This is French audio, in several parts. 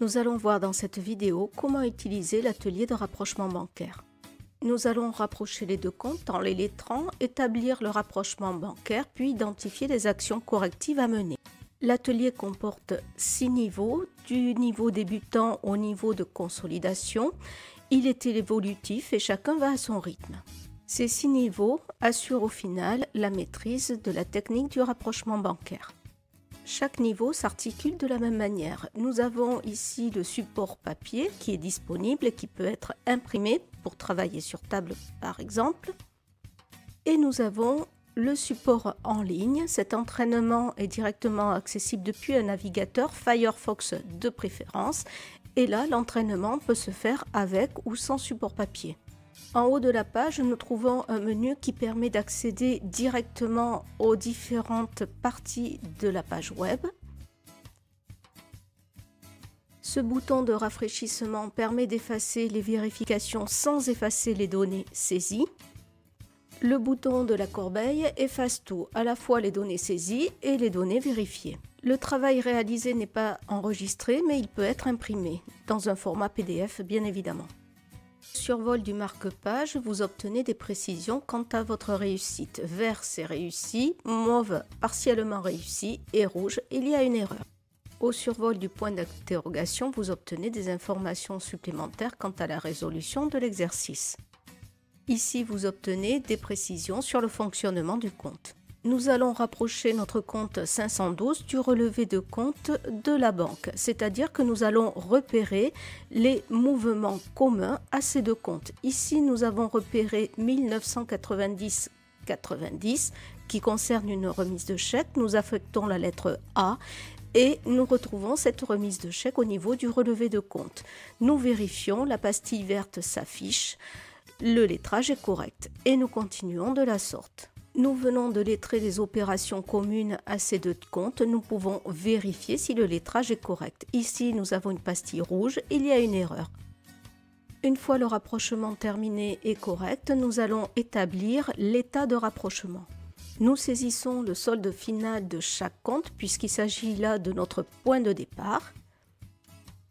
Nous allons voir dans cette vidéo comment utiliser l'atelier de rapprochement bancaire. Nous allons rapprocher les deux comptes en les lettrant, établir le rapprochement bancaire, puis identifier les actions correctives à mener. L'atelier comporte 6 niveaux, du niveau débutant au niveau de consolidation. Il est évolutif et chacun va à son rythme. Ces 6 niveaux assurent au final la maîtrise de la technique du rapprochement bancaire. Chaque niveau s'articule de la même manière. Nous avons ici le support papier qui est disponible et qui peut être imprimé pour travailler sur table par exemple. Et nous avons le support en ligne. Cet entraînement est directement accessible depuis un navigateur Firefox de préférence. Et là, l'entraînement peut se faire avec ou sans support papier. En haut de la page, nous trouvons un menu qui permet d'accéder directement aux différentes parties de la page web. Ce bouton de rafraîchissement permet d'effacer les vérifications sans effacer les données saisies. Le bouton de la corbeille efface tout, à la fois les données saisies et les données vérifiées. Le travail réalisé n'est pas enregistré, mais il peut être imprimé, dans un format PDF bien évidemment. Survol du marque-page, vous obtenez des précisions quant à votre réussite. Vert, c'est réussi, mauve, partiellement réussi et rouge, il y a une erreur. Au survol du point d'interrogation, vous obtenez des informations supplémentaires quant à la résolution de l'exercice. Ici, vous obtenez des précisions sur le fonctionnement du compte. Nous allons rapprocher notre compte 512 du relevé de compte de la banque, c'est-à-dire que nous allons repérer les mouvements communs à ces deux comptes. Ici, nous avons repéré 1990,90 qui concerne une remise de chèque. Nous affectons la lettre A et nous retrouvons cette remise de chèque au niveau du relevé de compte. Nous vérifions, la pastille verte s'affiche, le lettrage est correct et nous continuons de la sorte. Nous venons de lettrer les opérations communes à ces deux comptes. Nous pouvons vérifier si le lettrage est correct. Ici, nous avons une pastille rouge, il y a une erreur. Une fois le rapprochement terminé et correct, nous allons établir l'état de rapprochement. Nous saisissons le solde final de chaque compte puisqu'il s'agit là de notre point de départ.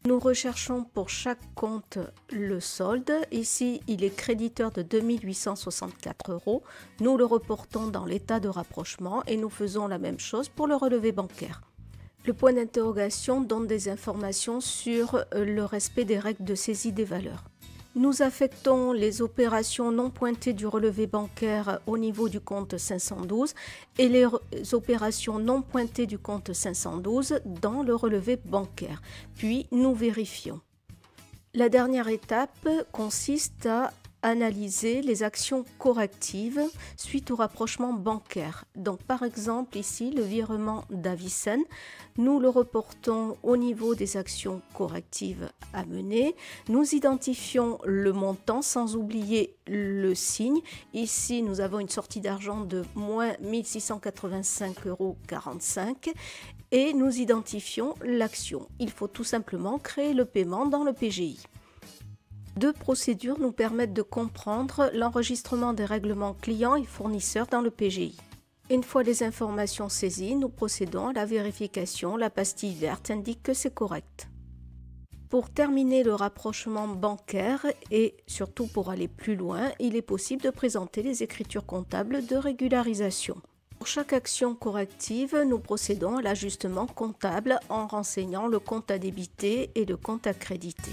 Nous recherchons pour chaque compte le solde. Ici, il est créditeur de 2864 €. Nous le reportons dans l'état de rapprochement et nous faisons la même chose pour le relevé bancaire. Le point d'interrogation donne des informations sur le respect des règles de saisie des valeurs. Nous affectons les opérations non pointées du relevé bancaire au niveau du compte 512 et les opérations non pointées du compte 512 dans le relevé bancaire. Puis nous vérifions. La dernière étape consiste à analyser les actions correctives suite au rapprochement bancaire. Donc par exemple ici le virement d'Avicenne, nous le reportons au niveau des actions correctives à mener. Nous identifions le montant sans oublier le signe. Ici nous avons une sortie d'argent de moins 1685,45 € et nous identifions l'action. Il faut tout simplement créer le paiement dans le PGI. Deux procédures nous permettent de comprendre l'enregistrement des règlements clients et fournisseurs dans le PGI. Une fois les informations saisies, nous procédons à la vérification. La pastille verte indique que c'est correct. Pour terminer le rapprochement bancaire et surtout pour aller plus loin, il est possible de présenter les écritures comptables de régularisation. Pour chaque action corrective, nous procédons à l'ajustement comptable en renseignant le compte à débiter et le compte à créditer.